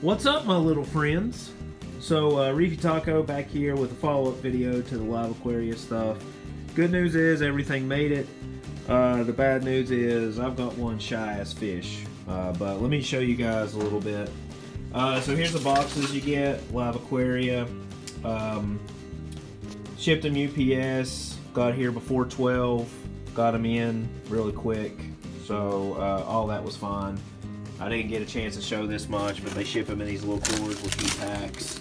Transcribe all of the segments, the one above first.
What's up, my little friends? So, Reefy Taco back here with a follow-up video to the Live Aquaria stuff. Good news is everything made it. The bad news is I've got one shy-ass fish. But let me show you guys a little bit. So here's the boxes you get, Live Aquaria. Shipped them UPS, got here before 12, got them in really quick. So all that was fine. I didn't get a chance to show this much, but they ship them in these little coolers with heat packs.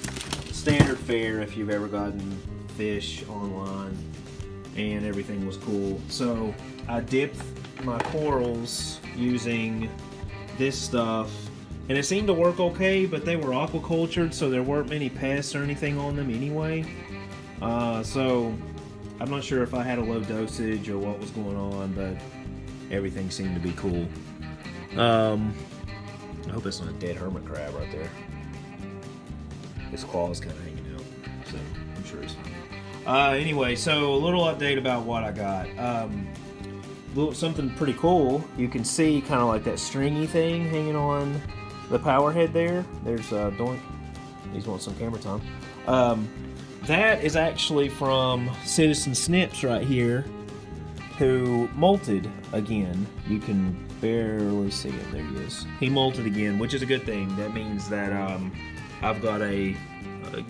Standard fare if you've ever gotten fish online, and everything was cool. So I dipped my corals using this stuff, and it seemed to work okay, but they were aquacultured, so there weren't many pests or anything on them anyway. So I'm not sure if I had a low dosage or what was going on, but everything seemed to be cool. I hope it's not a dead hermit crab right there. His claw is kind of hanging out, so I'm sure he's fine. Anyway, so a little update about what I got. Something pretty cool. You can see kind of like that stringy thing hanging on the power head there. There's Doink. He's wanting some camera time. That is actually from Citizen Snips right here, who molted again. You can barely see it. There he is. He molted again, which is a good thing. That means that I've got a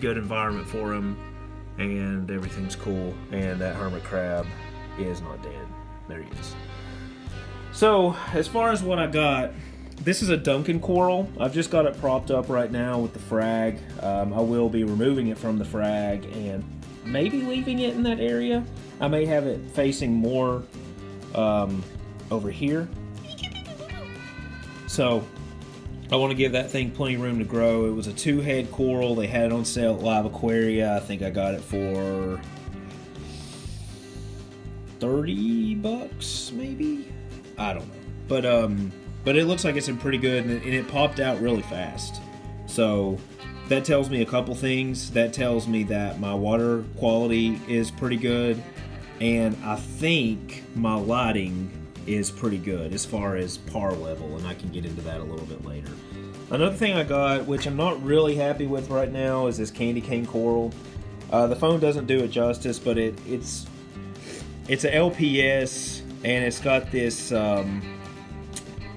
good environment for him, and everything's cool. And that hermit crab is not dead. There he is. So, as far as what I got, this is a Duncan coral. I've just got it propped up right now with the frag. I will be removing it from the frag and maybe leaving it in that area. I may have it facing more over here. So I want to give that thing plenty of room to grow. It was a 2-head coral. They had it on sale at Live Aquaria. I think I got it for $30 maybe? I don't know. But it looks like it's in pretty good, and it popped out really fast. So that tells me a couple things. That tells me that my water quality is pretty good, and I think my lighting is pretty good as far as par level, and I can get into that a little bit later. Another thing I got, which I'm not really happy with right now, is this candy cane coral. The phone doesn't do it justice, but it's a LPS, and it's got this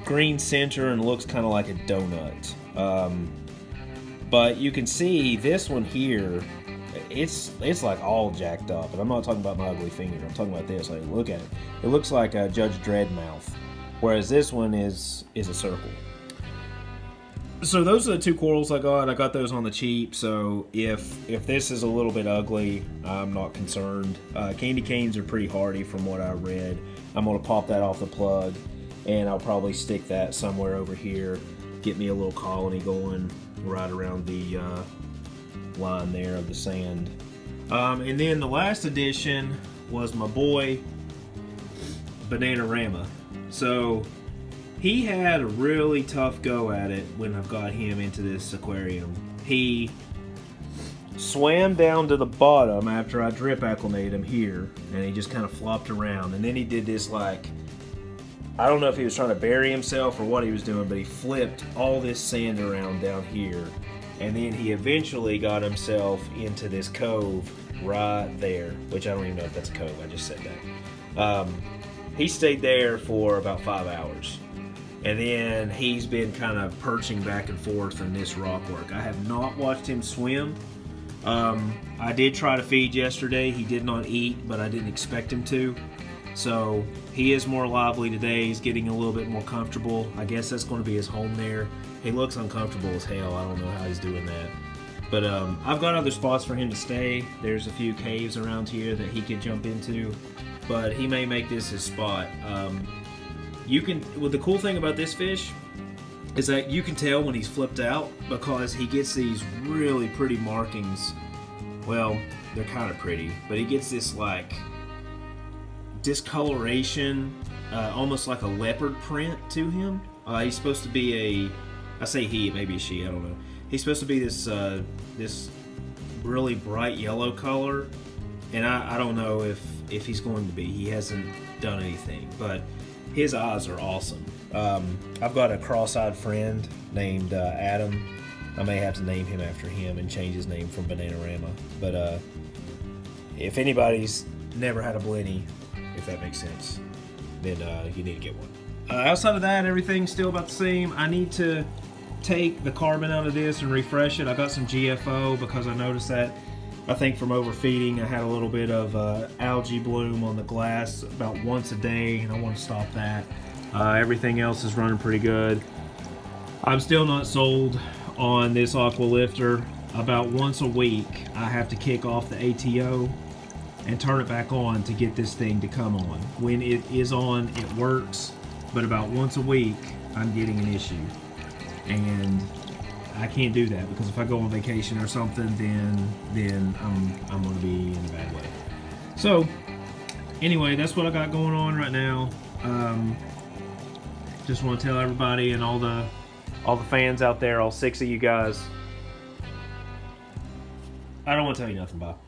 green center and looks kind of like a donut. But you can see this one here, it's like all jacked up, and I'm not talking about my ugly finger. I'm talking about this. Like, look at it. It looks like a Judge Dredd mouth, whereas this one is a circle. So those are the two corals I got. I got those on the cheap, so if this is a little bit ugly, I'm not concerned. Candy canes are pretty hardy from what I read. I'm going to pop that off the plug, and I'll probably stick that somewhere over here, get me a little colony going right around the line there of the sand. And then the last addition was my boy Bananarama. So he had a really tough go at it when I've got him into this aquarium. He swam down to the bottom after I drip acclimated him here, and he just kind of flopped around, and then he did this, like, I don't know if he was trying to bury himself or what he was doing, but he flipped all this sand around down here, and then he eventually got himself into this cove right there, which I don't even know if that's a cove. I just said that. He stayed there for about 5 hours, and then he's been kind of perching back and forth in this rock work. I have not watched him swim. I did try to feed yesterday. He did not eat, but I didn't expect him to. So he is more lively today. He's getting a little bit more comfortable. I guess that's going to be his home there. He looks uncomfortable as hell. I don't know how he's doing that. But I've got other spots for him to stay. There's a few caves around here that he could jump into, but he may make this his spot. Well, the cool thing about this fish is that you can tell when he's flipped out, because he gets these really pretty markings. Well, they're kind of pretty, but he gets this like discoloration, almost like a leopard print to him. He's supposed to be I say he, maybe a she, I don't know. He's supposed to be this really bright yellow color, and I don't know if he's going to be. He hasn't done anything, but his eyes are awesome. I've got a cross-eyed friend named Adam I may have to name him after him and change his name from Bananarama. But if anybody's never had a Blenny, if that makes sense, then you need to get one. Outside of that, everything's still about the same. I need to take the carbon out of this and refresh it. I got some GFO because I noticed that, I think from overfeeding, I had a little bit of algae bloom on the glass about once a day, and I want to stop that. Everything else is running pretty good. I'm still not sold on this aqua lifter. About once a week, I have to kick off the ATO and turn it back on to get this thing to come on. When it is on, it works, but about once a week, I'm getting an issue. And I can't do that because if I go on vacation or something, then I'm gonna be in a bad way. So anyway, that's what I got going on right now. Just want to tell everybody and all the fans out there, all 6 of you guys, I don't want to tell you nothing, Bob.